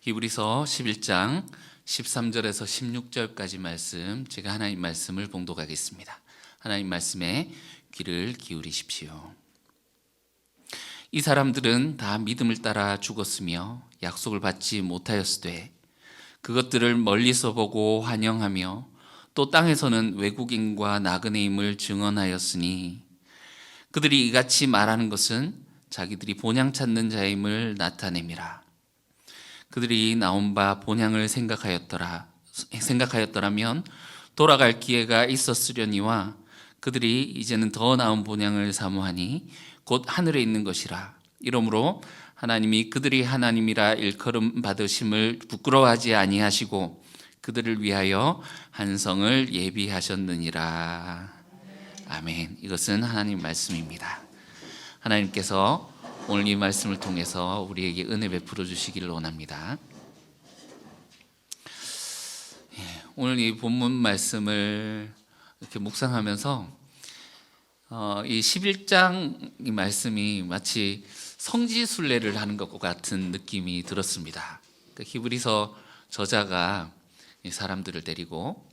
히브리서 11장 13절에서 16절까지 말씀, 제가 하나님 말씀을 봉독하겠습니다. 하나님 말씀에 귀를 기울이십시오. 이 사람들은 다 믿음을 따라 죽었으며 약속을 받지 못하였으되 그것들을 멀리서 보고 환영하며 또 땅에서는 외국인과 나그네임을 증언하였으니 그들이 이같이 말하는 것은 자기들이 본향 찾는 자임을 나타냄이라. 그들이 나온 바 본향을 생각하였더라면 돌아갈 기회가 있었으려니와 그들이 이제는 더 나은 본향을 사모하니 곧 하늘에 있는 것이라. 이러므로 하나님이 그들이 하나님이라 일컬음 받으심을 부끄러워하지 아니하시고 그들을 위하여 한 성을 예비하셨느니라. 아멘. 이것은 하나님 말씀입니다. 하나님께서 오늘 이 말씀을 통해서 우리에게 은혜 베풀어 주시기를 원합니다. 오늘 이 본문 말씀을 이렇게 묵상하면서 이 11장 이 말씀이 마치 성지순례를 하는 것과 같은 느낌이 들었습니다. 히브리서 저자가 사람들을 데리고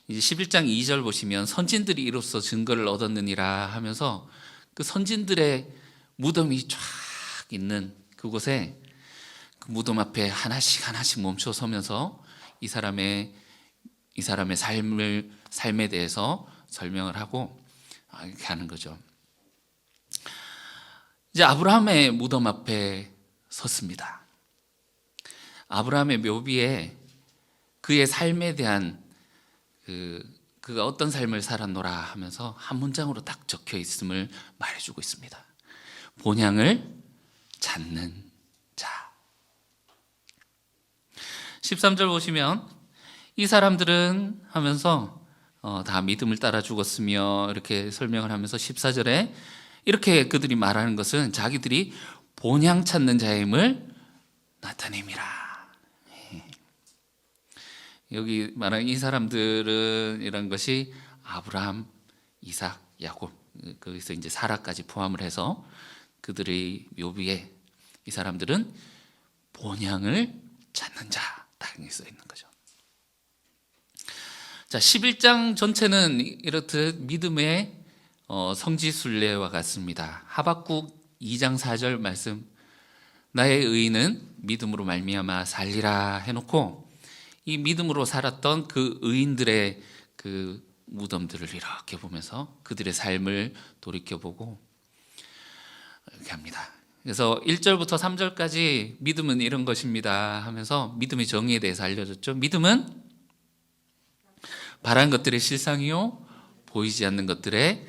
이제 11장 2절 보시면 선진들이 이로써 증거를 얻었느니라 하면서 그 선진들의 무덤이 쫙 있는 그곳에 그 무덤 앞에 하나씩 멈춰 서면서 이 사람의 삶에 대해서 설명을 하고 이렇게 하는 거죠. 이제 아브라함의 무덤 앞에 섰습니다. 아브라함의 묘비에 그의 삶에 대한 그가 어떤 삶을 살았노라 하면서 한 문장으로 딱 적혀 있음을 말해주고 있습니다. 본향을 찾는 자. 13절 보시면 이 사람들은 하면서 다 믿음을 따라 죽었으며 이렇게 설명을 하면서 14절에 이렇게 그들이 말하는 것은 자기들이 본향 찾는 자임을 나타냅니다. 여기 말하는 이 사람들은 이런 것이 아브라함, 이삭, 야곱, 거기서 이제 사라까지 포함을 해서 그들의 묘비에 이 사람들은 본향을 찾는 자 딱 써 있는 거죠. 자, 11장 전체는 이렇듯 믿음의 성지순례와 같습니다. 하박국 2장 4절 말씀, 나의 의인은 믿음으로 말미암아 살리라 해놓고 이 믿음으로 살았던 그 의인들의 그 무덤들을 이렇게 보면서 그들의 삶을 돌이켜보고 이렇게 합니다. 그래서 1절부터 3절까지 믿음은 이런 것입니다 하면서 믿음의 정의에 대해서 알려줬죠. 믿음은 바라는 것들의 실상이요 보이지 않는 것들의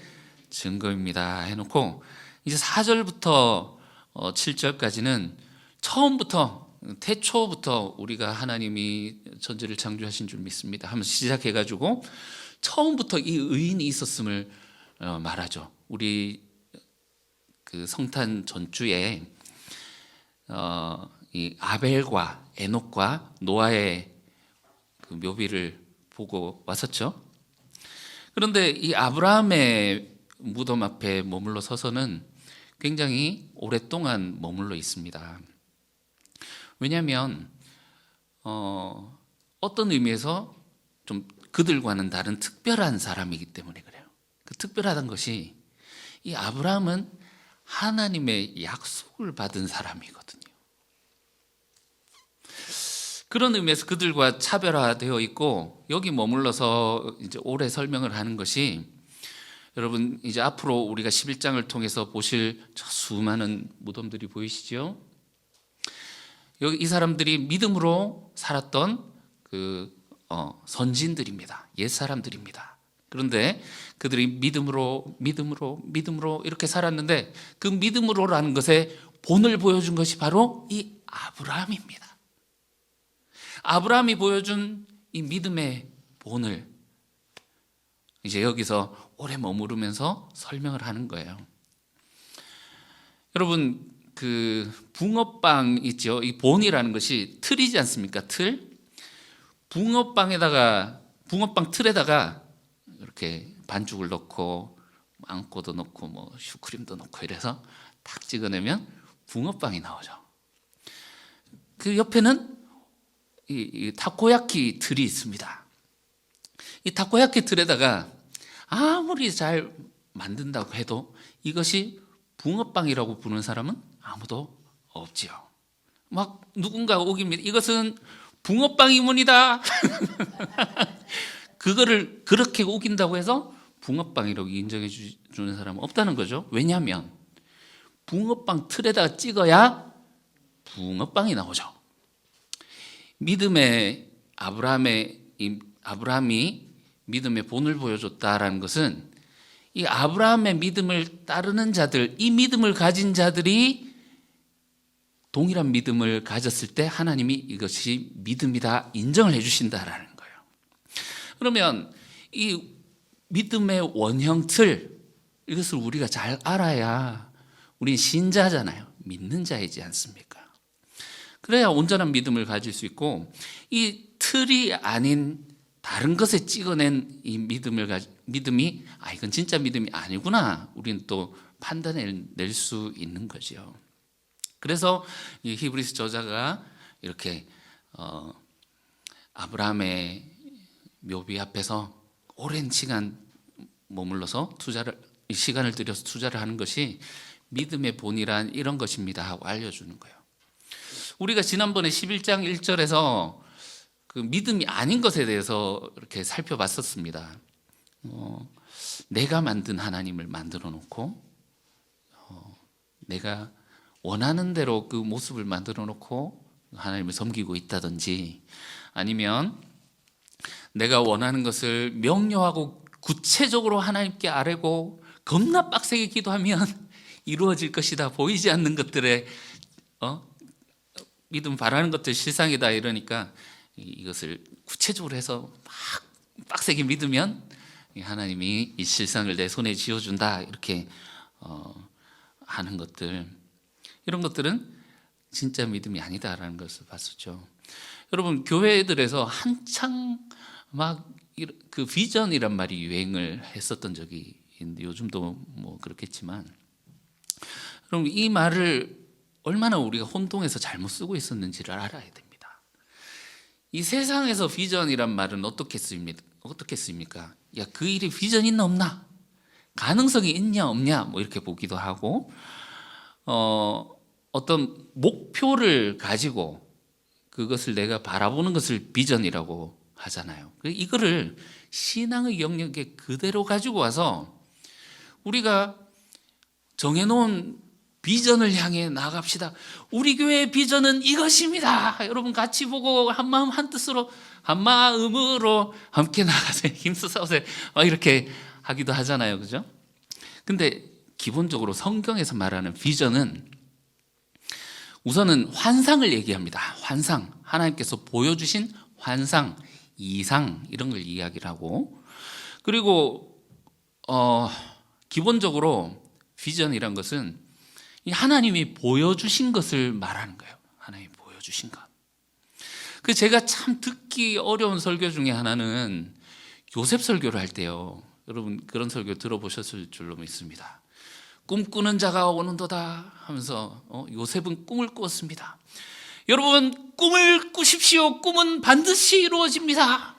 증거입니다 해놓고 이제 4절부터 7절까지는 처음부터 태초부터 우리가 하나님이 천지를 창조하신 줄 믿습니다 하면서 시작해가지고 처음부터 이 의인이 있었음을 말하죠. 우리 그 성탄 전주에 이 아벨과 에녹과 노아의 그 묘비를 보고 왔었죠. 그런데 이 아브라함의 무덤 앞에 머물러 서서는 굉장히 오랫동안 머물러 있습니다. 왜냐하면 어떤 의미에서 좀 그들과는 다른 특별한 사람이기 때문에 그래요. 그 특별하다는 것이 이 아브라함은 하나님의 약속을 받은 사람이거든요. 그런 의미에서 그들과 차별화되어 있고 여기 머물러서 이제 오래 설명을 하는 것이 여러분 이제 앞으로 우리가 11장을 통해서 보실 저 수많은 무덤들이 보이시죠? 여기 이 사람들이 믿음으로 살았던 그 선진들입니다. 옛 사람들입니다. 그런데 그들이 믿음으로 이렇게 살았는데 그 믿음으로라는 것의 본을 보여준 것이 바로 이 아브라함입니다. 아브라함이 보여준 이 믿음의 본을 이제 여기서 오래 머무르면서 설명을 하는 거예요. 여러분 그 붕어빵 있죠. 이 본이라는 것이 틀이지 않습니까? 틀. 붕어빵 틀에다가 이렇게 반죽을 넣고 앙꼬도 넣고 뭐 슈크림도 넣고 이래서 탁 찍어내면 붕어빵이 나오죠. 그 옆에는 이 타코야키 틀이 있습니다. 이 타코야키 틀에다가 아무리 잘 만든다고 해도 이것이 붕어빵이라고 부르는 사람은 아무도 없지요. 막 누군가 오깁니다. 이것은 붕어빵이문이다. 그거를 그렇게 우긴다고 해서 붕어빵이라고 인정해 주는 사람은 없다는 거죠. 왜냐하면 붕어빵 틀에다가 찍어야 붕어빵이 나오죠. 믿음의 아브라함이 믿음의 본을 보여줬다라는 것은 이 아브라함의 믿음을 따르는 자들, 이 믿음을 가진 자들이 동일한 믿음을 가졌을 때 하나님이 이것이 믿음이다 인정을 해주신다라는 거예요. 그러면 이 믿음의 원형 틀, 이것을 우리가 잘 알아야 우린 신자잖아요. 믿는 자이지 않습니까? 그래야 온전한 믿음을 가질 수 있고, 이 틀이 아닌 다른 것에 찍어낸 이 믿음이 이건 진짜 믿음이 아니구나, 우리는 또 판단해낼 수 있는 거죠. 그래서 이 히브리서 저자가 이렇게 아브라함의 묘비 앞에서 오랜 시간 머물러서 시간을 들여서 투자를 하는 것이 믿음의 본이란 이런 것입니다 하고 알려주는 거예요. 우리가 지난번에 11장 1절에서 그 믿음이 아닌 것에 대해서 이렇게 살펴봤었습니다. 내가 만든 하나님을 만들어 놓고 내가 원하는 대로 그 모습을 만들어 놓고 하나님을 섬기고 있다든지, 아니면 내가 원하는 것을 명료하고 구체적으로 하나님께 아뢰고 겁나 빡세게 기도하면 이루어질 것이다, 보이지 않는 것들에 믿음 바라는 것들 실상이다 이러니까 이것을 구체적으로 해서 막 빡세게 믿으면 하나님이 이 실상을 내 손에 쥐어준다, 이렇게 하는 것들, 이런 것들은 진짜 믿음이 아니다라는 것을 봤었죠. 여러분, 교회들에서 한창 막 그 비전이란 말이 유행을 했었던 적이 있는데, 요즘도 뭐 그렇겠지만, 그럼 이 말을 얼마나 우리가 혼동해서 잘못 쓰고 있었는지를 알아야 됩니다. 이 세상에서 비전이란 말은 어떻게 쓰입니까? 야, 그 일이 비전 있나 없나? 가능성이 있냐 없냐? 뭐 이렇게 보기도 하고, 어떤 목표를 가지고 그것을 내가 바라보는 것을 비전이라고 하잖아요. 이거를 신앙의 영역에 그대로 가지고 와서 우리가 정해놓은 비전을 향해 나아갑시다. 우리 교회의 비전은 이것입니다. 여러분 같이 보고 한마음 한뜻으로 한마음으로 함께 나가세요. 힘쓰세요. 막 이렇게 하기도 하잖아요. 그죠? 근데 기본적으로 성경에서 말하는 비전은 우선은 환상을 얘기합니다. 환상, 하나님께서 보여주신 환상, 이상, 이런 걸 이야기를 하고, 그리고 기본적으로 비전이란 것은 하나님이 보여주신 것을 말하는 거예요. 하나님이 보여주신 것. 그 제가 참 듣기 어려운 설교 중에 하나는 요셉 설교를 할 때요. 여러분 그런 설교 들어보셨을 줄로 믿습니다. 꿈꾸는 자가 오는도다 하면서 요셉은 꿈을 꾸었습니다. 여러분 꿈을 꾸십시오. 꿈은 반드시 이루어집니다.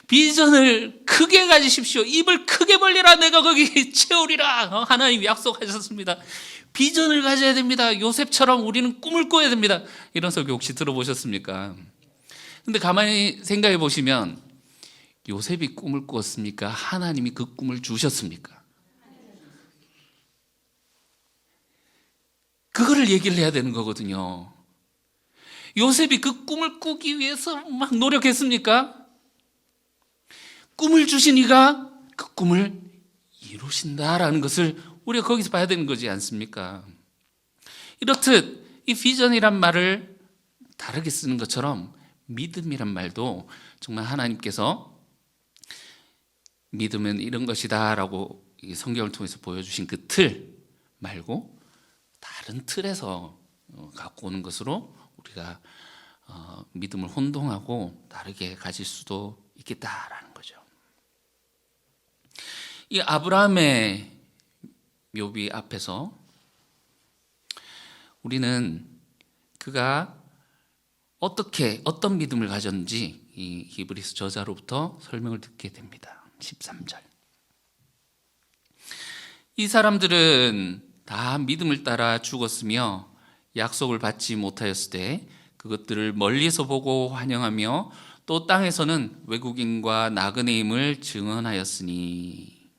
비전을 크게 가지십시오. 입을 크게 벌리라. 내가 거기 채우리라. 하나님 약속하셨습니다. 비전을 가져야 됩니다. 요셉처럼 우리는 꿈을 꿔야 됩니다. 이런 설교 혹시 들어보셨습니까? 근데 가만히 생각해 보시면 요셉이 꿈을 꾸었습니까? 하나님이 그 꿈을 주셨습니까? 그거를 얘기를 해야 되는 거거든요. 요셉이 그 꿈을 꾸기 위해서 막 노력했습니까? 꿈을 주신 이가 그 꿈을 이루신다라는 것을 우리가 거기서 봐야 되는 거지 않습니까? 이렇듯 이 비전이란 말을 다르게 쓰는 것처럼 믿음이란 말도 정말 하나님께서 믿음은 이런 것이다 라고 성경을 통해서 보여주신 그 틀 말고 다른 틀에서 갖고 오는 것으로 우리가 믿음을 혼동하고 다르게 가질 수도 있겠다라는 거죠. 이 아브라함의 묘비 앞에서 우리는 그가 어떤 믿음을 가졌는지 이 히브리서 저자로부터 설명을 듣게 됩니다. 13절. 이 사람들은 다 믿음을 따라 죽었으며 약속을 받지 못하였을 때 그것들을 멀리서 보고 환영하며 또 땅에서는 외국인과 나그네임을 증언하였으니.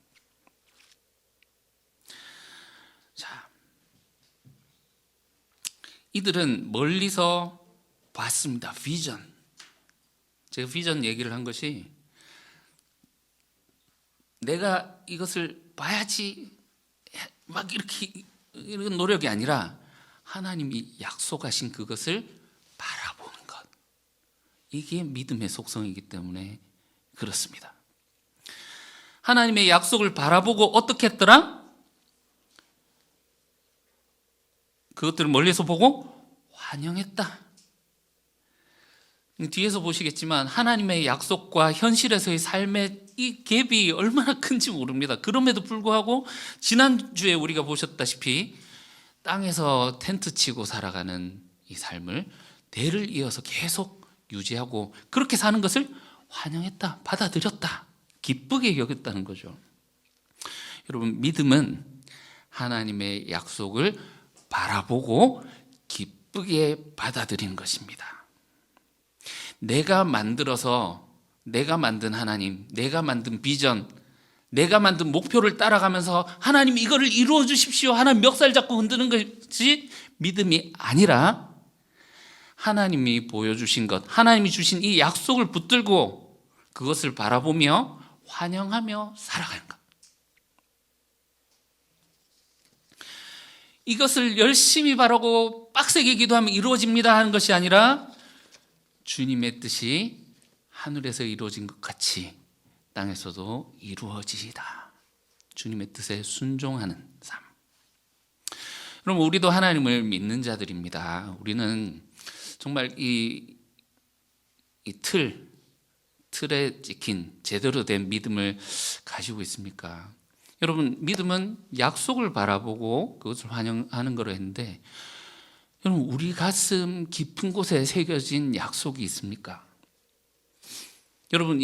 자, 이들은 멀리서 봤습니다. 비전. 제가 비전 얘기를 한 것이 내가 이것을 봐야지 막 이렇게 이런 노력이 아니라 하나님이 약속하신 그것을 바라보는 것. 이게 믿음의 속성이기 때문에 그렇습니다. 하나님의 약속을 바라보고 어떻게 했더라? 그것들을 멀리서 보고 환영했다. 뒤에서 보시겠지만 하나님의 약속과 현실에서의 삶의 이 갭이 얼마나 큰지 모릅니다. 그럼에도 불구하고 지난주에 우리가 보셨다시피 땅에서 텐트 치고 살아가는 이 삶을 대를 이어서 계속 유지하고 그렇게 사는 것을 환영했다, 받아들였다, 기쁘게 여겼다는 거죠. 여러분, 믿음은 하나님의 약속을 바라보고 기쁘게 받아들이는 것입니다. 내가 만들어서 내가 만든 하나님, 내가 만든 비전, 내가 만든 목표를 따라가면서 하나님 이거를 이루어 주십시오, 하나님 멱살 잡고 흔드는 것이 믿음이 아니라 하나님이 보여주신 것, 하나님이 주신 이 약속을 붙들고 그것을 바라보며 환영하며 살아가는 것. 이것을 열심히 바라고 빡세게 기도하면 이루어집니다 하는 것이 아니라 주님의 뜻이 하늘에서 이루어진 것 같이 땅에서도 이루어지이다. 주님의 뜻에 순종하는 삶. 그럼 우리도 하나님을 믿는 자들입니다. 우리는 정말 이 틀에 찍힌 제대로 된 믿음을 가지고 있습니까? 여러분, 믿음은 약속을 바라보고 그것을 환영하는 거로 했는데, 여러분, 우리 가슴 깊은 곳에 새겨진 약속이 있습니까? 여러분,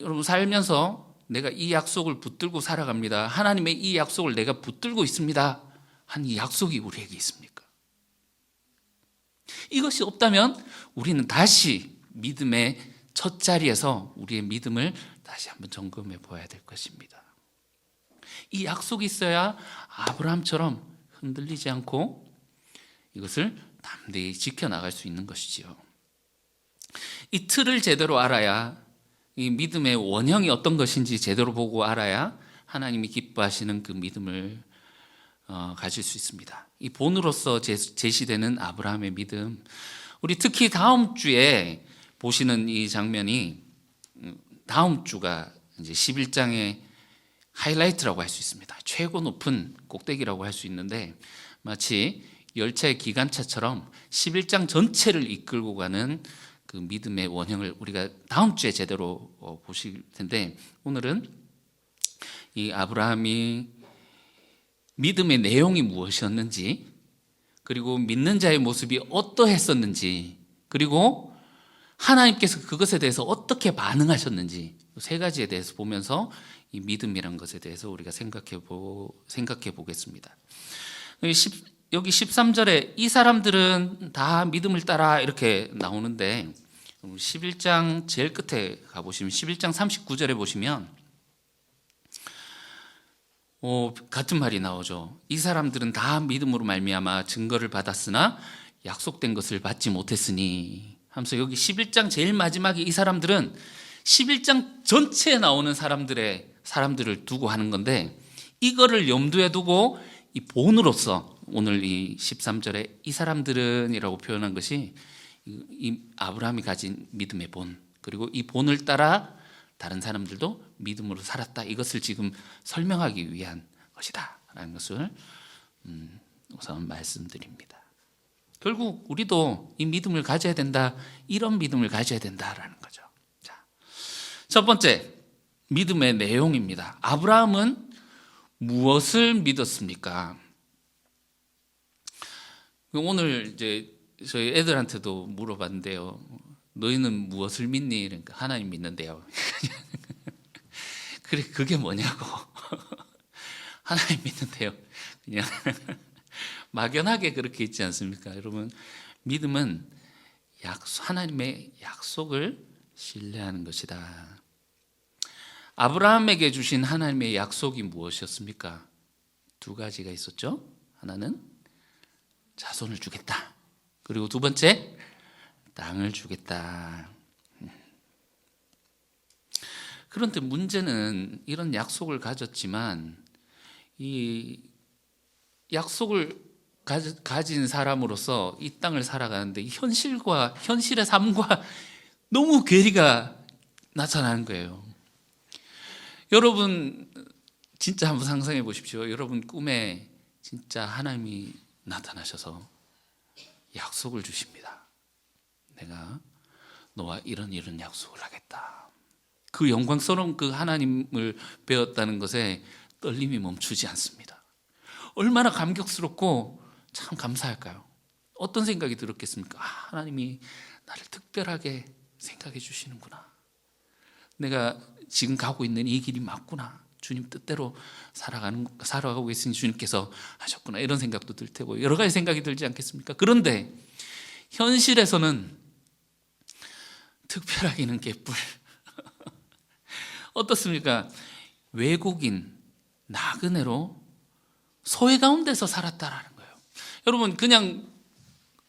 여러분 살면서 내가 이 약속을 붙들고 살아갑니다, 하나님의 이 약속을 내가 붙들고 있습니다 한 이 약속이 우리에게 있습니까? 이것이 없다면 우리는 다시 믿음의 첫 자리에서 우리의 믿음을 다시 한번 점검해 보아야 될 것입니다. 이 약속이 있어야 아브라함처럼 흔들리지 않고 이것을 담대히 지켜나갈 수 있는 것이지요. 이 틀을 제대로 알아야, 이 믿음의 원형이 어떤 것인지 제대로 보고 알아야 하나님이 기뻐하시는 그 믿음을 가질 수 있습니다. 이 본으로서 제시되는 아브라함의 믿음, 우리 특히 다음 주에 보시는 이 장면이 다음 주가 이제 11장의 하이라이트라고 할 수 있습니다. 최고 높은 꼭대기라고 할 수 있는데, 마치 열차의 기관차처럼 11장 전체를 이끌고 가는 그 믿음의 원형을 우리가 다음 주에 제대로 보실 텐데, 오늘은 이 아브라함이 믿음의 내용이 무엇이었는지, 그리고 믿는 자의 모습이 어떠했었는지, 그리고 하나님께서 그것에 대해서 어떻게 반응하셨는지, 세 가지에 대해서 보면서 이 믿음이란 것에 대해서 우리가 생각해 보겠습니다. 여기 13절에 이 사람들은 다 믿음을 따라 이렇게 나오는데, 11장 제일 끝에 가보시면 11장 39절에 보시면 같은 말이 나오죠. 이 사람들은 다 믿음으로 말미암아 증거를 받았으나 약속된 것을 받지 못했으니 하면서, 여기 11장 제일 마지막에 이 사람들은 11장 전체에 나오는 사람들을 두고 하는 건데, 이거를 염두에 두고 이 본으로서 오늘 이 13절에 이 사람들은 이라고 표현한 것이 이 아브라함이 가진 믿음의 본, 그리고 이 본을 따라 다른 사람들도 믿음으로 살았다, 이것을 지금 설명하기 위한 것이다 라는 것을 우선 말씀드립니다. 결국 우리도 이 믿음을 가져야 된다, 이런 믿음을 가져야 된다라는 거죠. 자, 첫 번째, 믿음의 내용입니다. 아브라함은 무엇을 믿었습니까? 오늘 이제 저희 애들한테도 물어봤는데요. 너희는 무엇을 믿니? 그러니까 하나님 믿는데요. 그래, 그게 뭐냐고. 하나님 믿는데요. 그냥 막연하게 그렇게 있지 않습니까? 여러분, 믿음은 하나님의 약속을 신뢰하는 것이다. 아브라함에게 주신 하나님의 약속이 무엇이었습니까? 두 가지가 있었죠. 하나는 자손을 주겠다. 그리고 두 번째, 땅을 주겠다. 그런데 문제는 이런 약속을 가졌지만 이 약속을 가진 사람으로서 이 땅을 살아가는데 현실의 삶과 너무 괴리가 나타나는 거예요. 여러분 진짜 한번 상상해 보십시오. 여러분 꿈에 진짜 하나님이 나타나셔서 약속을 주십니다. 내가 너와 이런 약속을 하겠다. 그 영광스러운 그 하나님을 배웠다는 것에 떨림이 멈추지 않습니다. 얼마나 감격스럽고 참 감사할까요? 어떤 생각이 들었겠습니까? 하나님이 나를 특별하게 생각해 주시는구나. 내가 지금 가고 있는 이 길이 맞구나. 주님 뜻대로 살아가고 있으니 주님께서 하셨구나. 이런 생각도 들 테고 여러 가지 생각이 들지 않겠습니까? 그런데 현실에서는 특별하기는 개뿔. 어떻습니까? 외국인, 나그네로 소외 가운데서 살았다라는 거예요. 여러분 그냥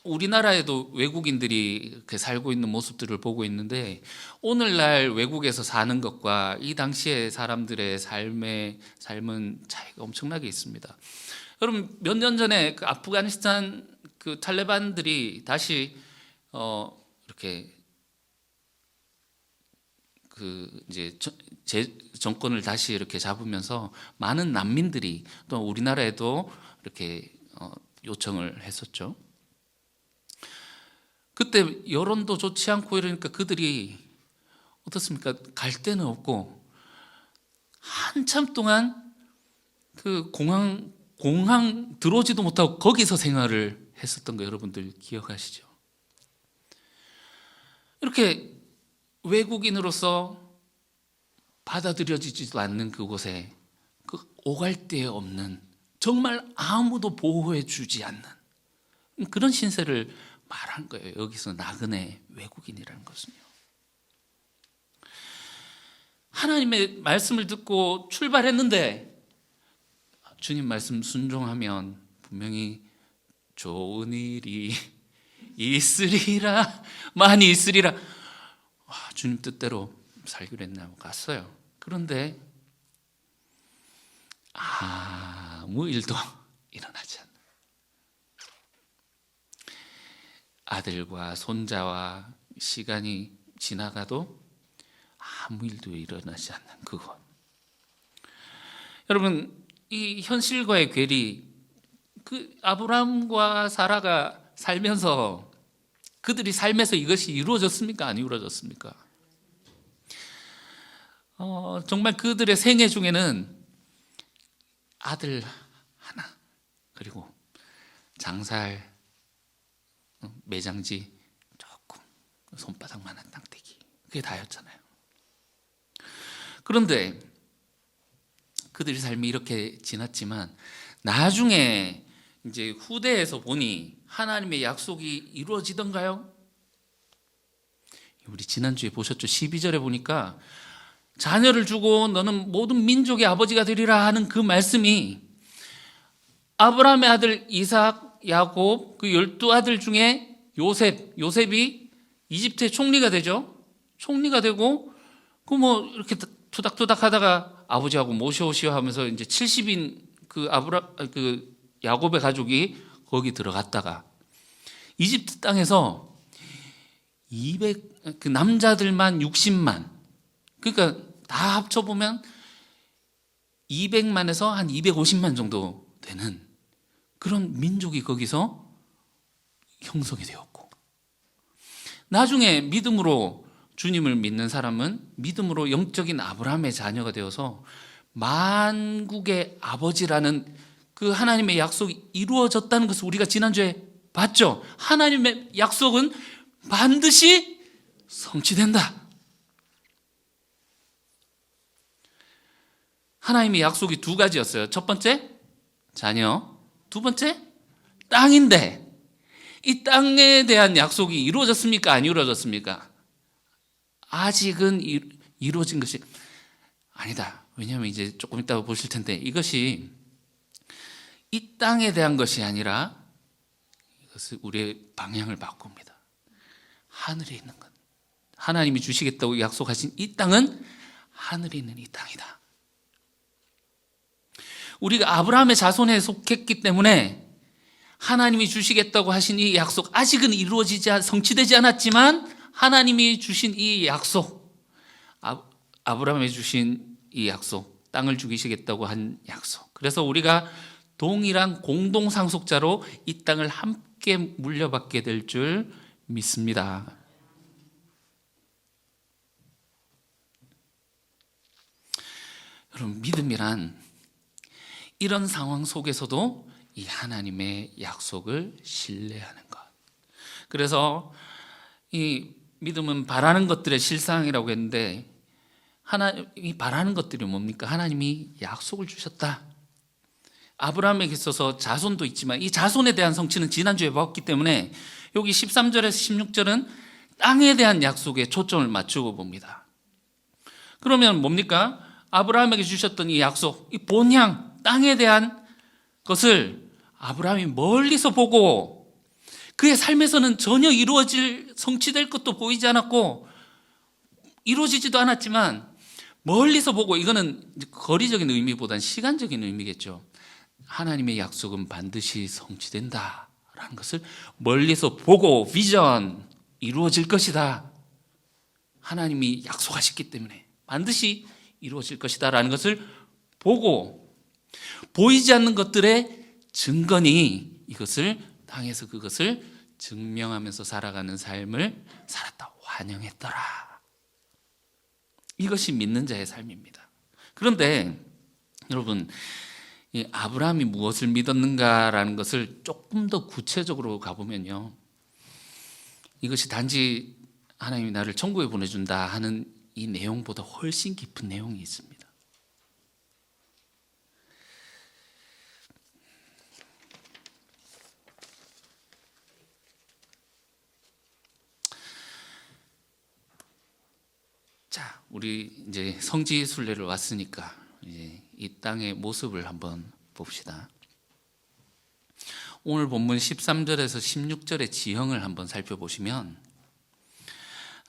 우리나라에도 외국인들이 이렇게 살고 있는 모습들을 보고 있는데 오늘날 외국에서 사는 것과 이 당시의 사람들의 삶은 차이가 엄청나게 있습니다. 여러분 몇 년 전에 그 아프가니스탄 그 탈레반들이 다시 이렇게 그 이제 정권을 다시 이렇게 잡으면서 많은 난민들이 또 우리나라에도 이렇게 요청을 했었죠. 그때 여론도 좋지 않고 이러니까 그들이 어떻습니까? 갈 데는 없고 한참 동안 그 공항 들어오지도 못하고 거기서 생활을 했었던 거 여러분들 기억하시죠? 이렇게 외국인으로서 받아들여지지도 않는 그곳에 그 오갈 데 없는 정말 아무도 보호해 주지 않는 그런 신세를 말한 거예요. 여기서 나그네 외국인이라는 것은요. 하나님의 말씀을 듣고 출발했는데 주님 말씀 순종하면 분명히 좋은 일이 있으리라, 많이 있으리라. 주님 뜻대로 살기로 했나고 갔어요. 그런데 아무 일도 일어나지 않는, 아들과 손자와 시간이 지나가도 아무 일도 일어나지 않는 그것. 여러분 이 현실과의 괴리, 그 아브라함과 사라가 살면서 그들이 삶에서 이것이 이루어졌습니까? 안 이루어졌습니까? 정말 그들의 생애 중에는 아들 하나, 그리고 장사할 매장지 조금, 손바닥만한 땅떼기, 그게 다였잖아요. 그런데 그들의 삶이 이렇게 지났지만 나중에 이제 후대에서 보니 하나님의 약속이 이루어지던가요? 우리 지난주에 보셨죠? 12절에 보니까 자녀를 주고 너는 모든 민족의 아버지가 되리라 하는 그 말씀이 아브라함의 아들 이삭, 야곱, 그 12아들 중에 요셉이 이집트의 총리가 되죠. 총리가 되고 그 뭐 이렇게 투닥투닥 하다가 아버지하고 모셔오시오 하면서 이제 70인 그 야곱의 가족이 거기 들어갔다가 이집트 땅에서 그 남자들만 60만, 그러니까 다 합쳐보면 200만에서 한 250만 정도 되는 그런 민족이 거기서 형성이 되었고, 나중에 믿음으로 주님을 믿는 사람은 믿음으로 영적인 아브라함의 자녀가 되어서 만국의 아버지라는 그 하나님의 약속이 이루어졌다는 것을 우리가 지난주에 봤죠? 하나님의 약속은 반드시 성취된다. 하나님의 약속이 두 가지였어요. 첫 번째, 자녀. 두 번째, 땅인데 이 땅에 대한 약속이 이루어졌습니까? 안 이루어졌습니까? 아직은 이루어진 것이 아니다. 왜냐하면 이제 조금 이따가 보실 텐데 이것이 이 땅에 대한 것이 아니라 이것을 우리의 방향을 바꿉니다. 하늘에 있는 것. 하나님이 주시겠다고 약속하신 이 땅은 하늘에 있는 이 땅이다. 우리가 아브라함의 자손에 속했기 때문에 하나님이 주시겠다고 하신 이 약속 아직은 성취되지 않았지만 하나님이 주신 이 약속, 아브라함이 주신 이 약속, 땅을 주시겠다고 한 약속. 그래서 우리가 동일한 공동 상속자로 이 땅을 함께 물려받게 될 줄 믿습니다. 여러분, 믿음이란 이런 상황 속에서도 이 하나님의 약속을 신뢰하는 것. 그래서 이 믿음은 바라는 것들의 실상이라고 했는데 하나님이 바라는 것들이 뭡니까? 하나님이 약속을 주셨다. 아브라함에게 있어서 자손도 있지만 이 자손에 대한 성취는 지난주에 봤기 때문에 여기 13절에서 16절은 땅에 대한 약속에 초점을 맞추고 봅니다. 그러면 뭡니까? 아브라함에게 주셨던 이 약속, 이 본향, 땅에 대한 것을 아브라함이 멀리서 보고 그의 삶에서는 전혀 성취될 것도 보이지 않았고 이루어지지도 않았지만 멀리서 보고, 이거는 거리적인 의미보다는 시간적인 의미겠죠. 하나님의 약속은 반드시 성취된다라는 것을 멀리서 보고 비전, 이루어질 것이다. 하나님이 약속하셨기 때문에 반드시 이루어질 것이다 라는 것을 보고 보이지 않는 것들의 증거니 이것을 당해서 그것을 증명하면서 살아가는 삶을 살았다. 환영했더라. 이것이 믿는 자의 삶입니다. 그런데 여러분, 이 아브라함이 무엇을 믿었는가라는 것을 조금 더 구체적으로 가보면요, 이것이 단지 하나님이 나를 천국에 보내준다 하는 이 내용보다 훨씬 깊은 내용이 있습니다. 자, 우리 이제 성지 순례를 왔으니까 이제 이 땅의 모습을 한번 봅시다. 오늘 본문 13절에서 16절의 지형을 한번 살펴보시면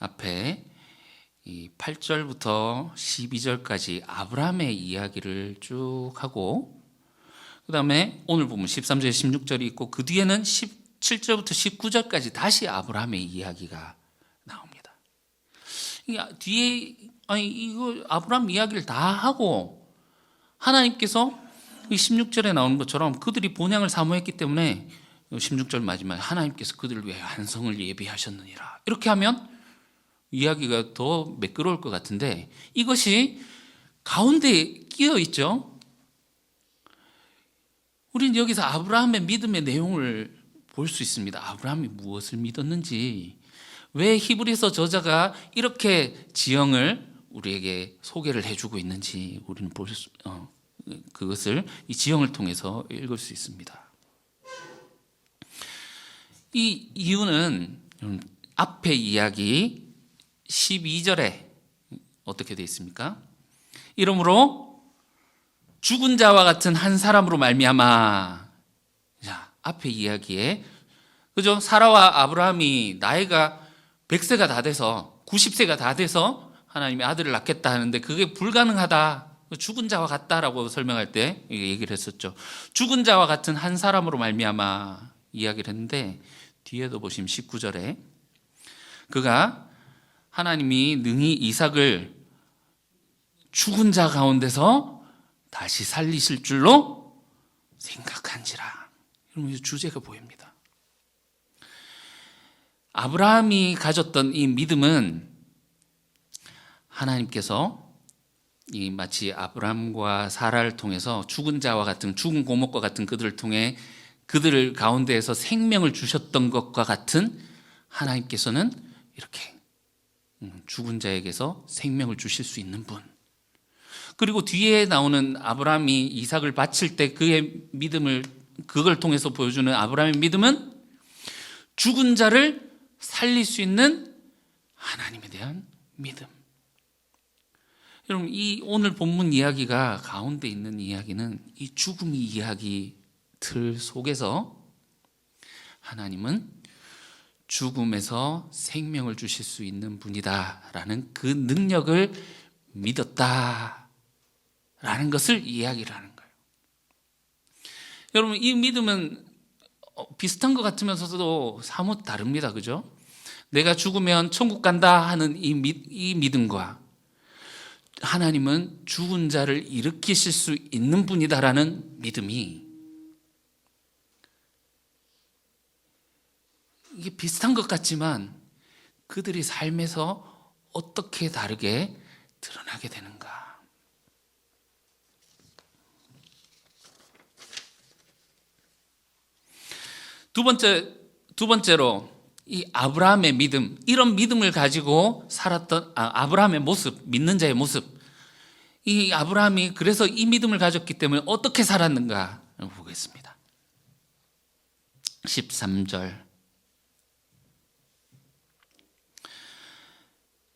앞에 이 8절부터 12절까지 아브라함의 이야기를 쭉 하고, 그 다음에 오늘 보면 13절에 16절이 있고 그 뒤에는 17절부터 19절까지 다시 아브라함의 이야기가 나옵니다. 뒤에 이거 아브라함 이야기를 다 하고 하나님께서 이 16절에 나오는 것처럼 그들이 본향을 사모했기 때문에 16절 마지막에 하나님께서 그들을 위해 환성을 예비하셨느니라, 이렇게 하면 이야기가 더 매끄러울 것 같은데 이것이 가운데에 끼어 있죠. 우리는 여기서 아브라함의 믿음의 내용을 볼 수 있습니다. 아브라함이 무엇을 믿었는지, 왜 히브리서 저자가 이렇게 지형을 우리에게 소개를 해주고 있는지 우리는 그것을 이 지형을 통해서 읽을 수 있습니다. 이 이유는 앞에 이야기 12절에 어떻게 되어 있습니까? 이러므로 죽은 자와 같은 한 사람으로 말미암아. 자, 앞에 이야기에 그죠? 사라와 아브라함이 나이가 100세가 다 돼서 90세가 다 돼서 하나님이 아들을 낳겠다 하는데 그게 불가능하다. 죽은 자와 같다라고 설명할 때 얘기를 했었죠. 죽은 자와 같은 한 사람으로 말미암아 이야기를 했는데 뒤에도 보시면 19절에 그가 하나님이 능히 이삭을 죽은 자 가운데서 다시 살리실 줄로 생각한지라. 이러면 주제가 보입니다. 아브라함이 가졌던 이 믿음은 하나님께서 이 마치 아브라함과 사라를 통해서 죽은 자와 같은, 죽은 고목과 같은 그들을 통해 그들 가운데에서 생명을 주셨던 것과 같은 하나님께서는 이렇게 죽은 자에게서 생명을 주실 수 있는 분. 그리고 뒤에 나오는 아브라함이 이삭을 바칠 때 그의 믿음을, 그걸 통해서 보여주는 아브라함의 믿음은 죽은 자를 살릴 수 있는 하나님에 대한 믿음. 여러분, 이 오늘 본문 이야기가 가운데 있는 이야기는 이 죽음의 이야기 틀 속에서 하나님은 죽음에서 생명을 주실 수 있는 분이다라는 그 능력을 믿었다라는 것을 이야기를 하는 거예요. 여러분, 이 믿음은 비슷한 것 같으면서도 사뭇 다릅니다. 그죠? 내가 죽으면 천국 간다 하는 이 믿음과 하나님은 죽은 자를 일으키실 수 있는 분이다라는 믿음이, 이게 비슷한 것 같지만 그들이 삶에서 어떻게 다르게 드러나게 되는가. 두 번째로 이 아브라함의 믿음, 이런 믿음을 가지고 살았던 아브라함의 모습, 믿는 자의 모습. 이 아브라함이 그래서 이 믿음을 가졌기 때문에 어떻게 살았는가 보겠습니다. 13절.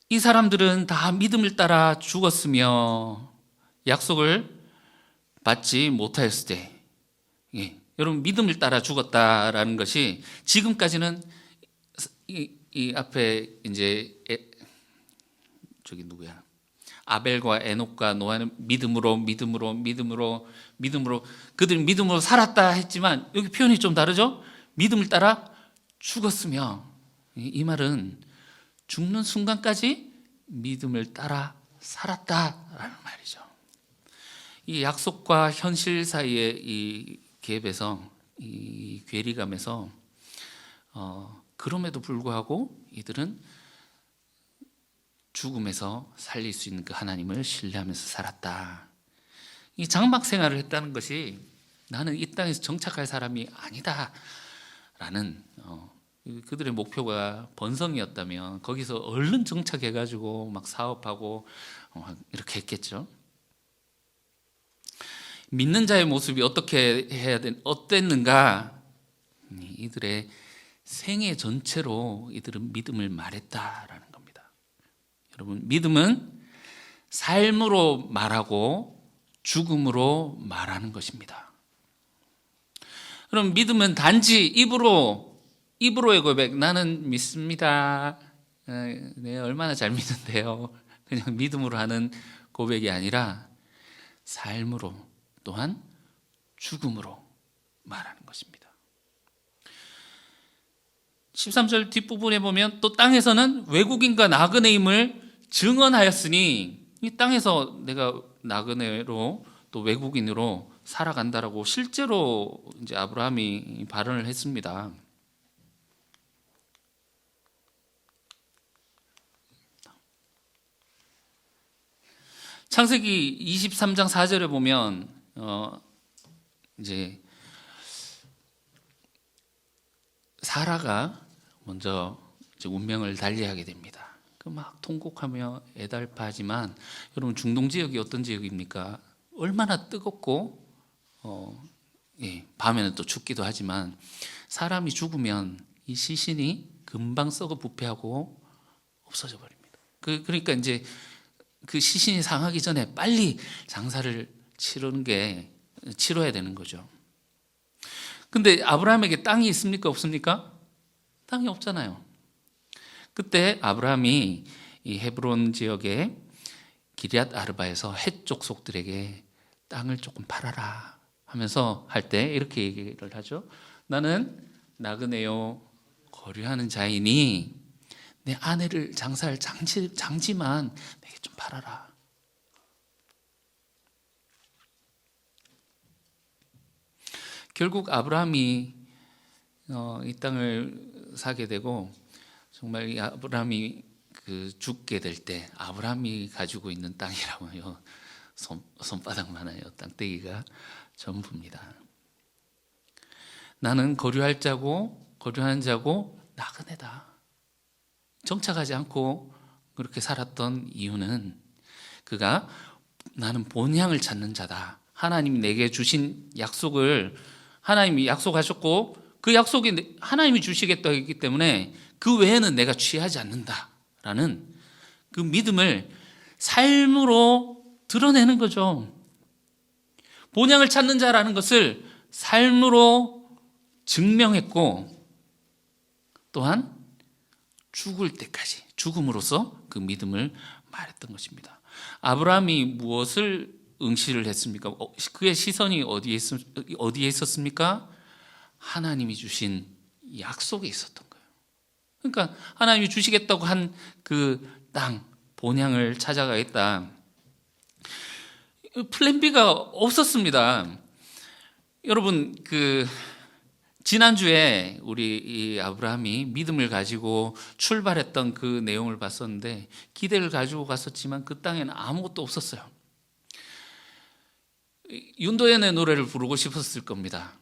이 사람들은 다 믿음을 따라 죽었으며 약속을 받지 못하였을 때, 여러분, 믿음을 따라 죽었다라는 것이 지금까지는 이 앞에 이제 저기 누구야? 아벨과 에녹과 노아는 믿음으로 그들은 믿음으로 살았다 했지만 여기 표현이 좀 다르죠? 믿음을 따라 죽었으며, 이 말은 죽는 순간까지 믿음을 따라 살았다라는 말이죠. 이 약속과 현실 사이의 이 갭에서, 이 괴리감에서 그럼에도 불구하고 이들은 죽음에서 살릴 수 있는 그 하나님을 신뢰하면서 살았다. 이 장막 생활을 했다는 것이 나는 이 땅에서 정착할 사람이 아니다라는 그들의 목표가 번성이었다면 거기서 얼른 정착해가지고 막 사업하고 이렇게 했겠죠. 믿는 자의 모습이 어땠는가? 이들의 생애 전체로 이들은 믿음을 말했다라는 겁니다. 여러분, 믿음은 삶으로 말하고 죽음으로 말하는 것입니다. 그럼 믿음은 단지 입으로의 고백, 나는 믿습니다. 네, 얼마나 잘 믿는데요. 그냥 믿음으로 하는 고백이 아니라 삶으로, 또한 죽음으로 말하는 것입니다. 13절 뒷부분에 보면 또 땅에서는 외국인과 나그네임을 증언하였으니, 이 땅에서 내가 나그네로 또 외국인으로 살아간다라고 실제로 이제 아브라함이 발언을 했습니다. 창세기 23장 4절에 보면 이제 사라가 먼저 이제 운명을 달리하게 됩니다. 그 막 통곡하며 애달파하지만, 여러분, 중동 지역이 어떤 지역입니까? 얼마나 뜨겁고 밤에는 또 춥기도 하지만 사람이 죽으면 이 시신이 금방 썩어 부패하고 없어져 버립니다. 그러니까 이제 그 시신이 상하기 전에 빨리 장사를 치러야 되는 거죠. 근데 아브라함에게 땅이 있습니까? 없습니까? 땅이 없잖아요. 그때 아브라함이 이 헤브론 지역의 기럇 아르바에서 헷 족속들에게 땅을 조금 팔아라 하면서 할 때 이렇게 얘기를 하죠. 나는 나그네요 거류하는 자이니 내 아내를 장사할 장지만 내게 좀 팔아라. 결국 아브라함이 이 땅을 사게 되고, 정말 이 아브라함이 죽게 될 때 아브라함이 가지고 있는 땅이라고요, 손바닥만해요. 땅떼기가 전부입니다. 나는 거류하는 자고 나그네다. 정착하지 않고 그렇게 살았던 이유는 그가 나는 본향을 찾는 자다. 하나님이 내게 주신 약속을 하나님이 약속하셨고 그 약속이 하나님이 주시겠다고 했기 때문에 그 외에는 내가 취하지 않는다라는 그 믿음을 삶으로 드러내는 거죠. 본향을 찾는 자라는 것을 삶으로 증명했고 또한 죽을 때까지 죽음으로써 그 믿음을 말했던 것입니다. 아브라함이 무엇을 응시를 했습니까? 그의 시선이 어디에 있었습니까? 하나님이 주신 약속에 있었던 거예요. 그러니까 하나님이 주시겠다고 한 그 땅, 본향을 찾아가겠다. 플랜 B가 없었습니다. 여러분, 지난주에 우리 이 아브라함이 믿음을 가지고 출발했던 그 내용을 봤었는데 기대를 가지고 갔었지만 그 땅에는 아무것도 없었어요. 윤도현의 노래를 부르고 싶었을 겁니다.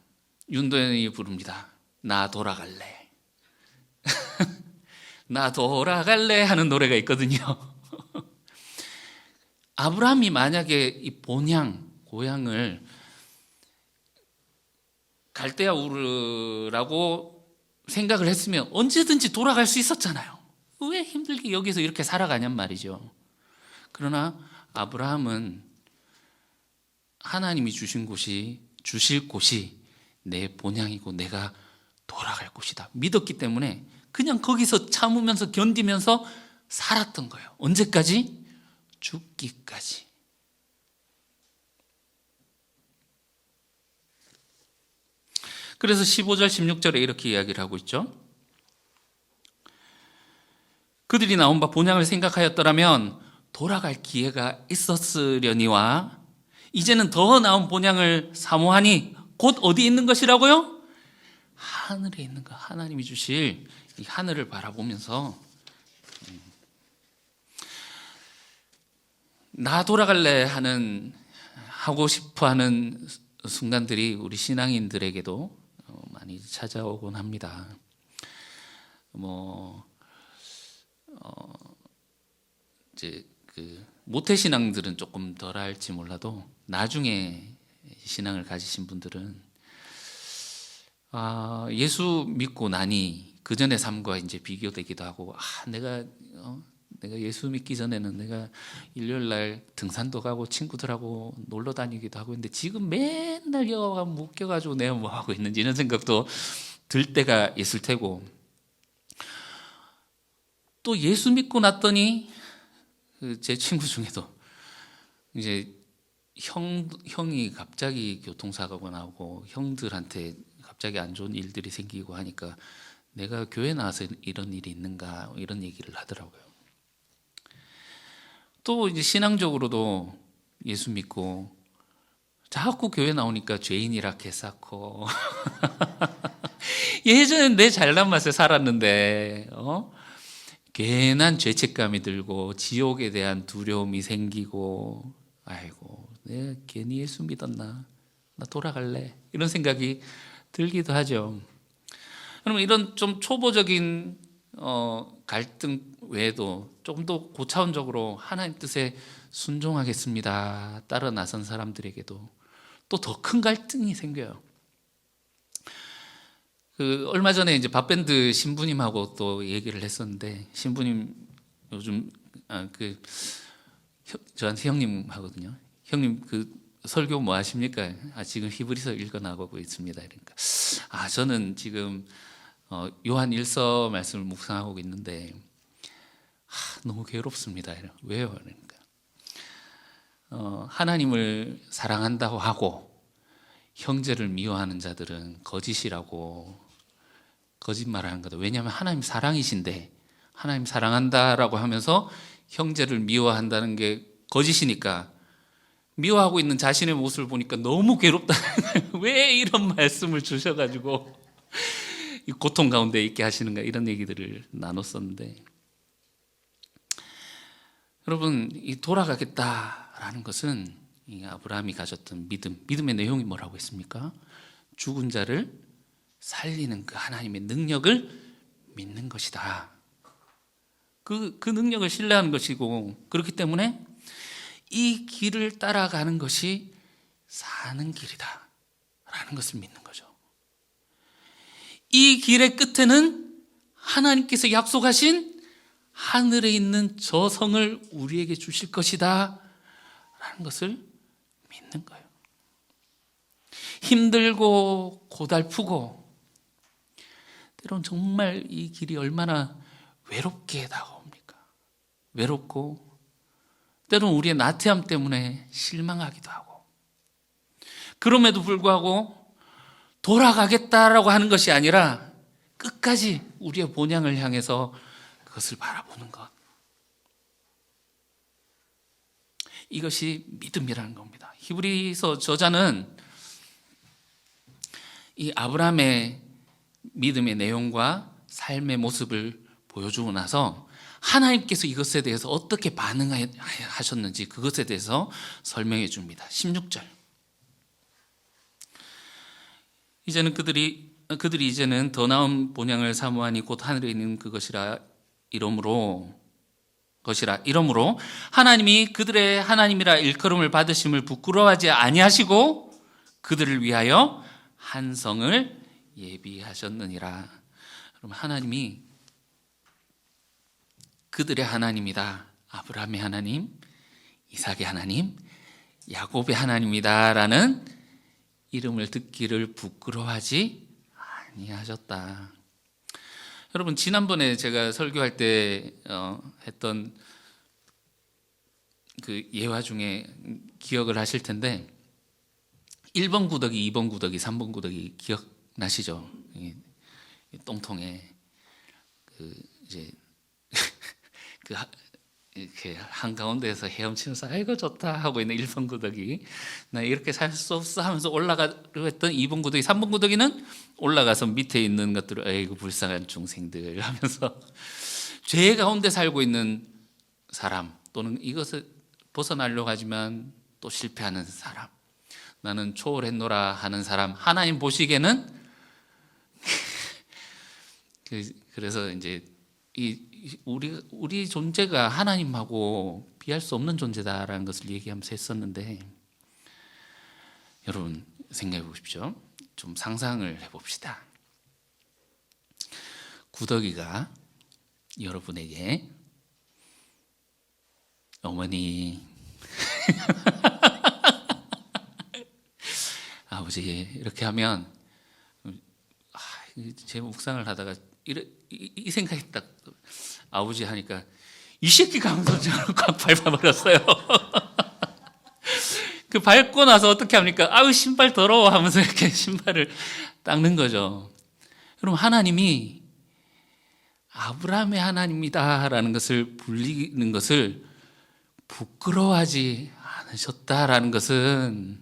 윤도현이 부릅니다. 나 돌아갈래. 나 돌아갈래 하는 노래가 있거든요. 아브라함이 만약에 이 본향, 고향을 갈대아 우르라고 생각을 했으면 언제든지 돌아갈 수 있었잖아요. 왜 힘들게 여기서 이렇게 살아가냔 말이죠. 그러나 아브라함은 하나님이 주실 곳이 내 본향이고 내가 돌아갈 곳이다 믿었기 때문에 그냥 거기서 참으면서 견디면서 살았던 거예요. 언제까지? 죽기까지. 그래서 15절 16절에 이렇게 이야기를 하고 있죠. 그들이 나온 바 본향을 생각하였더라면 돌아갈 기회가 있었으려니와 이제는 더 나은 본향을 사모하니 곧 어디 있는 것이라고요? 하늘에 있는 것. 하나님이 주실 이 하늘을 바라보면서 나 돌아갈래 하고 싶어하는 순간들이 우리 신앙인들에게도 많이 찾아오곤 합니다. 이제 모태 신앙들은 조금 덜 할지 몰라도 나중에 신앙을 가지신 분들은 예수 믿고 나니 그 전의 삶과 이제 비교되기도 하고 내가 예수 믿기 전에는 내가 일요일 날 등산도 가고 친구들하고 놀러 다니기도 하고 했는데 지금 맨날 여가 묶여가지고 내가 뭐 하고 있는지 이런 생각도 들 때가 있을 테고 또 예수 믿고 났더니 제 친구 중에도 이제 형이 갑자기 교통사고가 나고 형들한테 갑자기 안 좋은 일들이 생기고 하니까 내가 교회 나와서 이런 일이 있는가 이런 얘기를 하더라고요. 또 이제 신앙적으로도 예수 믿고 자꾸 교회 나오니까 죄인이라 개쌓고 예전엔 내 잘난 맛에 살았는데 괜한 죄책감이 들고 지옥에 대한 두려움이 생기고 아이고 내가 괜히 예수 믿었나 나 돌아갈래 이런 생각이 들기도 하죠. 그러면 이런 좀 초보적인 갈등 외에도 조금 더 고차원적으로 하나님 뜻에 순종하겠습니다 따라 나선 사람들에게도 또 더 큰 갈등이 생겨요. 얼마 전에 이제 밥밴드 신부님하고 또 얘기를 했었는데 신부님 요즘 저한테 형님 하거든요. 형님 설교 뭐 하십니까? 지금 히브리서 읽어 나가고 있습니다. 그러니까 저는 지금 요한 1서 말씀을 묵상하고 있는데 너무 괴롭습니다. 왜요? 그러니까 하나님을 사랑한다고 하고 형제를 미워하는 자들은 거짓이라고 거짓말을 하는 거다. 왜냐하면 하나님 사랑이신데 하나님 사랑한다라고 하면서 형제를 미워한다는 게 거짓이니까 미워하고 있는 자신의 모습을 보니까 너무 괴롭다. 왜 이런 말씀을 주셔가지고 고통 가운데 있게 하시는가 이런 얘기들을 나눴었는데 여러분 이 돌아가겠다라는 것은 이 아브라함이 가졌던 믿음의 내용이 뭐라고 했습니까? 죽은 자를 살리는 그 하나님의 능력을 믿는 것이다. 그 능력을 신뢰하는 것이고, 그렇기 때문에 이 길을 따라가는 것이 사는 길이다 라는 것을 믿는 거죠. 이 길의 끝에는 하나님께서 약속하신 하늘에 있는 저 성을 우리에게 주실 것이다 라는 것을 믿는 거예요. 힘들고 고달프고 때론 정말 이 길이 얼마나 외롭게 다가옵니까? 외롭고 때론 우리의 나태함 때문에 실망하기도 하고, 그럼에도 불구하고 돌아가겠다라고 하는 것이 아니라 끝까지 우리의 본향을 향해서 그것을 바라보는 것, 이것이 믿음이라는 겁니다. 히브리서 저자는 이 아브라함의 믿음의 내용과 삶의 모습을 보여주고 나서 하나님께서 이것에 대해서 어떻게 반응하셨는지 그것에 대해서 설명해 줍니다. 16절. 이제는 그들이 이제는 더 나은 본향을 사모하니 곧 하늘에 있는 그것이라 이러므로 하나님이 그들의 하나님이라 일컬음을 받으심을 부끄러워하지 아니하시고 그들을 위하여 한 성을 예비하셨느니라. 그럼 하나님이 그들의 하나님이다. 아브라함의 하나님, 이삭의 하나님, 야곱의 하나님이다라는 이름을 듣기를 부끄러워하지 아니하셨다. 여러분, 지난번에 제가 설교할 때 했던 그 예화 중에 기억을 하실 텐데 1번 구더기, 2번 구더기, 3번 구더기 기억나시죠? 똥통에 이제 이렇게 한가운데에서 헤엄치면서 아이고 좋다 하고 있는 1번 구더기, 나 이렇게 살 수 없어 하면서 올라가려 했던 2번 구더기, 3번 구더기는 올라가서 밑에 있는 것들을 아이고 불쌍한 중생들 하면서 죄 가운데 살고 있는 사람, 또는 이것을 벗어나려고 하지만 또 실패하는 사람, 나는 초월했노라 하는 사람, 하나님 보시기에는 그래서 이제 우리 존재가 하나님하고 비할 수 없는 존재다라는 것을 얘기하면서 했었는데, 여러분 생각해 보십시오. 좀 상상을 해봅시다. 구더기가 여러분에게 어머니 아버지 이렇게 하면 제 묵상을 하다가 이 생각이 딱, 아버지 하니까 이 새끼가 하면서 저를 꽉 밟아버렸어요. 그 밟고 나서 어떻게 합니까? 아유 신발 더러워 하면서 이렇게 신발을 닦는 거죠. 여러분, 하나님이 아브라함의 하나님이다라는 것을 불리는 것을 부끄러워하지 않으셨다라는 것은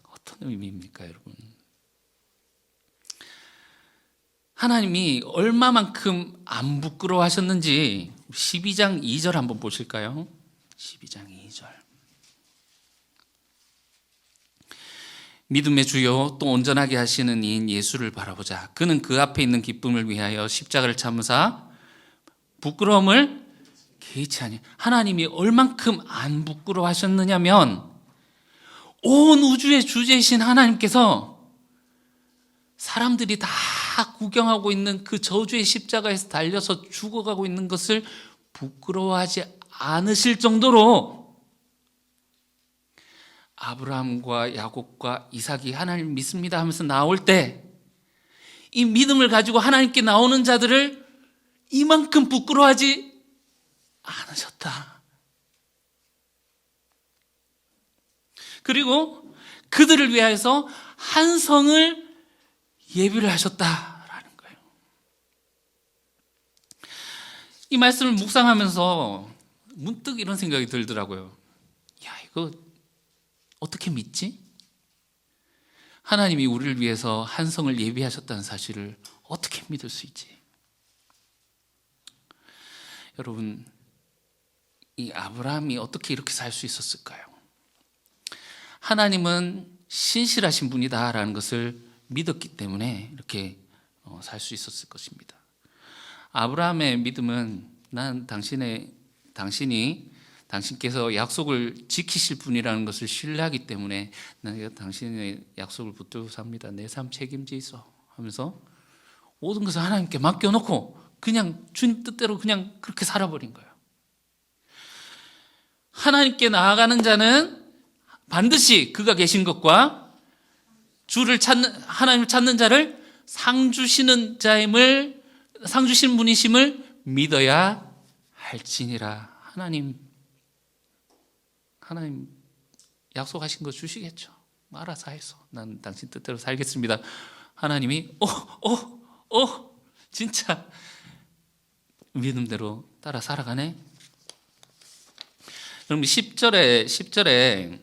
어떤 의미입니까, 여러분? 하나님이 얼마만큼 안 부끄러워하셨는지 12장 2절 한번 보실까요? 12장 2절. 믿음의 주요 또 온전하게 하시는 이인 예수를 바라보자. 그는 그 앞에 있는 기쁨을 위하여 십자가를 참으사 부끄러움을 개의치 아니. 하나님이 얼만큼 안 부끄러워하셨느냐면, 온 우주의 주제이신 하나님께서 사람들이 다 구경하고 있는 그 저주의 십자가에서 달려서 죽어가고 있는 것을 부끄러워하지 않으실 정도로 아브라함과 야곱과 이삭이 하나님 믿습니다 하면서 나올 때 이 믿음을 가지고 하나님께 나오는 자들을 이만큼 부끄러워하지 않으셨다. 그리고 그들을 위하여서 한 성을 예비를 하셨다라는 거예요. 이 말씀을 묵상하면서 문득 이런 생각이 들더라고요. 야, 이거 어떻게 믿지? 하나님이 우리를 위해서 한 성을 예비하셨다는 사실을 어떻게 믿을 수 있지? 여러분, 이 아브라함이 어떻게 이렇게 살 수 있었을까요? 하나님은 신실하신 분이다라는 것을 믿었기 때문에 이렇게 살 수 있었을 것입니다. 아브라함의 믿음은 난 당신께서 약속을 지키실 분이라는 것을 신뢰하기 때문에 난 당신의 약속을 붙들고 삽니다. 내 삶 책임지소 하면서 모든 것을 하나님께 맡겨놓고 그냥 주님 뜻대로 그냥 그렇게 살아버린 거예요. 하나님께 나아가는 자는 반드시 그가 계신 것과 하나님을 찾는 자를 상 주시는 분이심을 믿어야 할지니라. 하나님 약속하신 거 주시겠죠. 알아서 해서 난 당신 뜻대로 살겠습니다. 하나님이 진짜 믿음대로 따라 살아가네. 그럼 10절에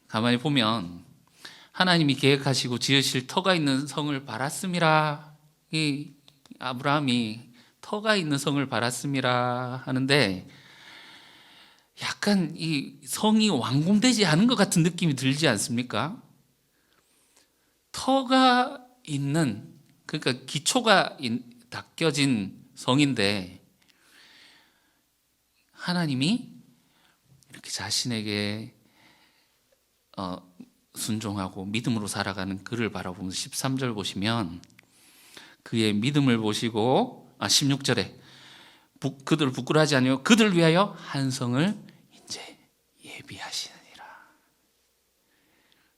가만히 보면 하나님이 계획하시고 지으실 터가 있는 성을 바랐음이라. 이 아브라함이 터가 있는 성을 바랐음이라 하는데 약간 이 성이 완공되지 않은 것 같은 느낌이 들지 않습니까? 터가 있는, 그러니까 기초가 닦여진 성인데 하나님이 이렇게 자신에게 순종하고 믿음으로 살아가는 그를 바라보면서 13절 보시면 그의 믿음을 보시고 16절에 그들을 부끄러워하지 아니하고 그들을 위하여 한 성을 이제 예비하시느니라.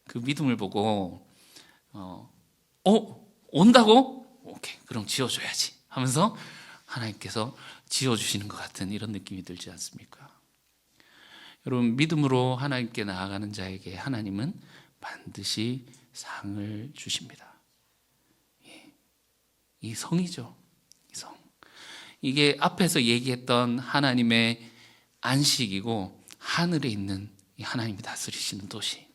그 믿음을 보고 온다고? 오케이, 그럼 지어줘야지 하면서 하나님께서 지어주시는 것 같은 이런 느낌이 들지 않습니까? 여러분, 믿음으로 하나님께 나아가는 자에게 하나님은 반드시 상을 주십니다. 이 성이죠. 이 성. 이게 앞에서 얘기했던 하나님의 안식이고 하늘에 있는 이 하나님이 다스리시는 도시.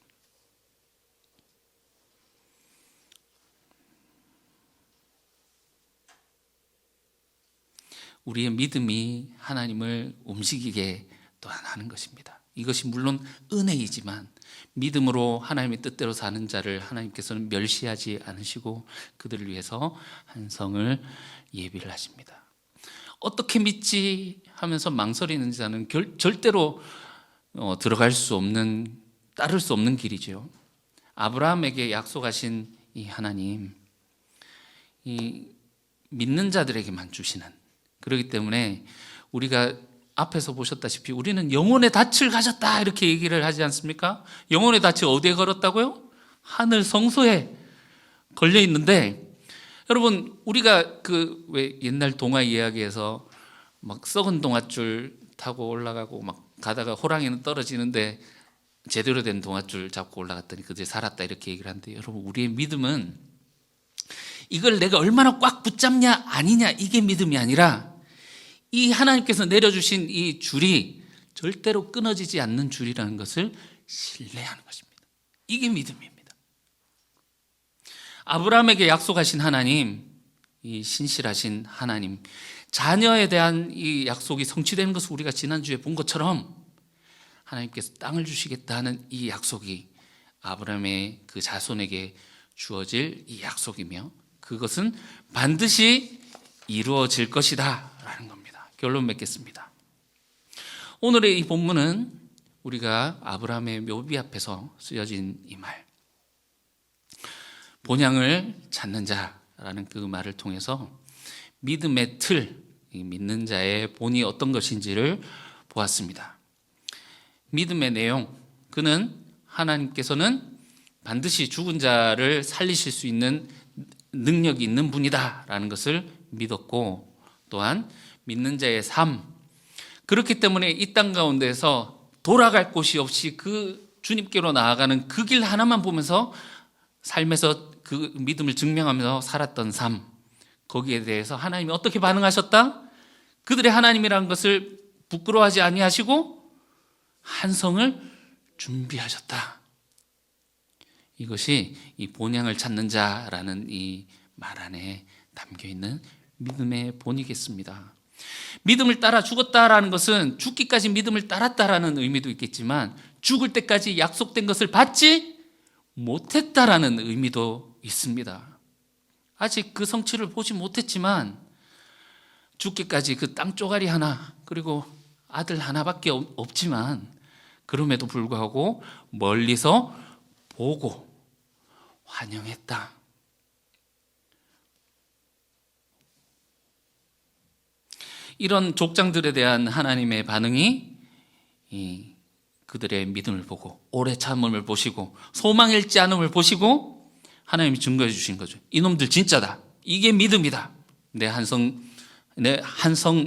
우리의 믿음이 하나님을 움직이게 또한 하는 것입니다. 이것이 물론 은혜이지만 믿음으로 하나님의 뜻대로 사는 자를 하나님께서는 멸시하지 않으시고 그들을 위해서 한 성을 예비를 하십니다. 어떻게 믿지 하면서 망설이는 자는 절대로 들어갈 수 없는, 따를 수 없는 길이죠. 아브라함에게 약속하신 이 하나님, 이 믿는 자들에게만 주시는, 그렇기 때문에 우리가 앞에서 보셨다시피 우리는 영혼의 닻을 가졌다 이렇게 얘기를 하지 않습니까? 영혼의 닻이 어디에 걸었다고요? 하늘 성소에 걸려 있는데, 여러분 우리가 왜 옛날 동화 이야기에서 막 썩은 동아줄 타고 올라가고 막 가다가 호랑이는 떨어지는데 제대로 된 동아줄 잡고 올라갔더니 그들이 살았다 이렇게 얘기를 하는데, 여러분 우리의 믿음은 이걸 내가 얼마나 꽉 붙잡냐 아니냐 이게 믿음이 아니라 이 하나님께서 내려주신 이 줄이 절대로 끊어지지 않는 줄이라는 것을 신뢰하는 것입니다. 이게 믿음입니다. 아브라함에게 약속하신 하나님, 이 신실하신 하나님, 자녀에 대한 이 약속이 성취되는 것을 우리가 지난주에 본 것처럼 하나님께서 땅을 주시겠다는 이 약속이 아브라함의 그 자손에게 주어질 이 약속이며 그것은 반드시 이루어질 것이다 라는 겁니다. 결론 맺겠습니다. 오늘의 이 본문은 우리가 아브라함의 묘비 앞에서 쓰여진 이 말, 본향을 찾는 자라는 그 말을 통해서 믿음의 틀, 믿는 자의 본이 어떤 것인지를 보았습니다. 믿음의 내용, 그는 하나님께서는 반드시 죽은 자를 살리실 수 있는 능력이 있는 분이다라는 것을 믿었고, 또한 믿는 자의 삶, 그렇기 때문에 이 땅 가운데서 돌아갈 곳이 없이 그 주님께로 나아가는 그 길 하나만 보면서 삶에서 그 믿음을 증명하면서 살았던 삶, 거기에 대해서 하나님이 어떻게 반응하셨다? 그들의 하나님이라는 것을 부끄러워하지 아니하시고 한 성을 준비하셨다. 이것이 이 본향을 찾는 자라는 이 말 안에 담겨 있는 믿음의 본이겠습니다. 믿음을 따라 죽었다라는 것은 죽기까지 믿음을 따랐다라는 의미도 있겠지만 죽을 때까지 약속된 것을 받지 못했다라는 의미도 있습니다. 아직 그 성취를 보지 못했지만 죽기까지 그 땅 쪼가리 하나 그리고 아들 하나밖에 없지만 그럼에도 불구하고 멀리서 보고 환영했다. 이런 족장들에 대한 하나님의 반응이 그들의 믿음을 보고 오래 참음을 보시고 소망 잃지 않음을 보시고 하나님이 증거해 주신 거죠. 이놈들 진짜다. 이게 믿음이다. 내 한성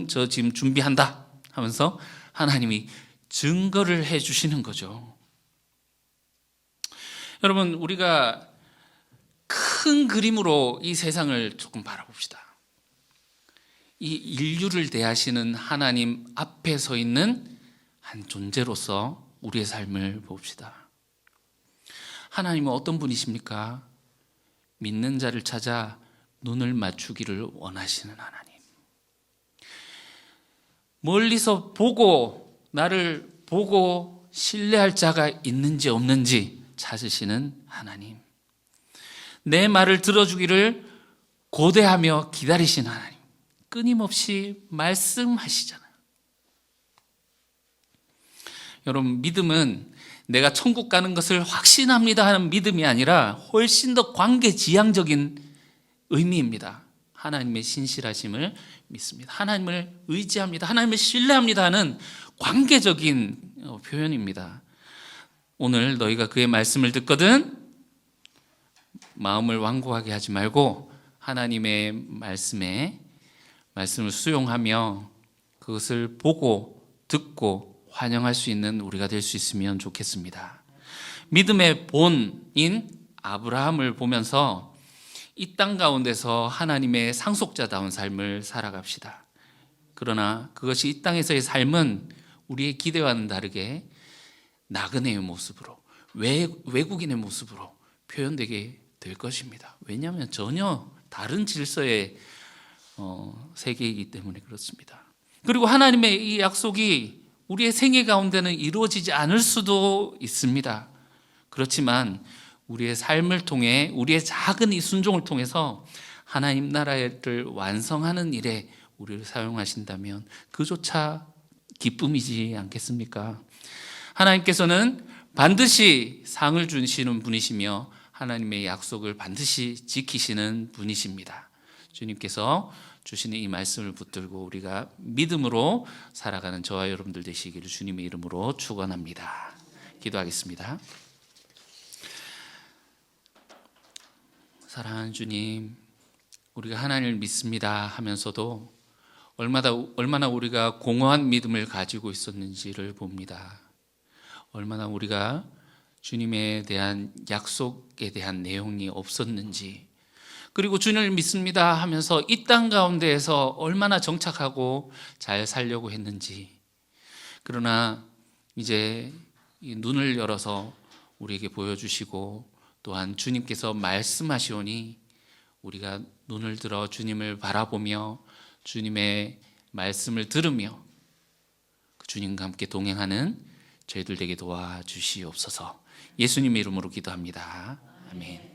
저 지금 준비한다 하면서 하나님이 증거를 해 주시는 거죠. 여러분, 우리가 큰 그림으로 이 세상을 조금 바라봅시다. 이 인류를 대하시는 하나님 앞에 서 있는 한 존재로서 우리의 삶을 봅시다. 하나님은 어떤 분이십니까? 믿는 자를 찾아 눈을 맞추기를 원하시는 하나님. 멀리서 보고 나를 보고 신뢰할 자가 있는지 없는지 찾으시는 하나님. 내 말을 들어주기를 고대하며 기다리시는 하나님. 끊임없이 말씀하시잖아요. 여러분, 믿음은 내가 천국 가는 것을 확신합니다 하는 믿음이 아니라 훨씬 더 관계지향적인 의미입니다. 하나님의 신실하심을 믿습니다. 하나님을 의지합니다. 하나님을 신뢰합니다 하는 관계적인 표현입니다. 오늘 너희가 그의 말씀을 듣거든 마음을 완고하게 하지 말고 하나님의 말씀을 수용하며 그것을 보고 듣고 환영할 수 있는 우리가 될 수 있으면 좋겠습니다. 믿음의 본인 아브라함을 보면서 이 땅 가운데서 하나님의 상속자다운 삶을 살아갑시다. 그러나 그것이 이 땅에서의 삶은 우리의 기대와는 다르게 나그네의 모습으로, 외국인의 모습으로 표현되게 될 것입니다. 왜냐하면 전혀 다른 질서의 세계이기 때문에 그렇습니다. 그리고 하나님의 이 약속이 우리의 생애 가운데는 이루어지지 않을 수도 있습니다. 그렇지만 우리의 삶을 통해 우리의 작은 이 순종을 통해서 하나님 나라를 완성하는 일에 우리를 사용하신다면 그조차 기쁨이지 않겠습니까? 하나님께서는 반드시 상을 주시는 분이시며 하나님의 약속을 반드시 지키시는 분이십니다. 주님께서 주시는 이 말씀을 붙들고 우리가 믿음으로 살아가는 저와 여러분들 되시기를 주님의 이름으로 축원합니다. 기도하겠습니다. 사랑하는 주님, 우리가 하나님을 믿습니다 하면서도 얼마나 우리가 공허한 믿음을 가지고 있었는지를 봅니다. 얼마나 우리가 주님에 대한 약속에 대한 내용이 없었는지, 그리고 주님을 믿습니다 하면서 이 땅 가운데에서 얼마나 정착하고 잘 살려고 했는지, 그러나 이제 이 눈을 열어서 우리에게 보여주시고 또한 주님께서 말씀하시오니 우리가 눈을 들어 주님을 바라보며 주님의 말씀을 들으며 주님과 함께 동행하는 저희들 되게 도와주시옵소서. 예수님의 이름으로 기도합니다. 아멘.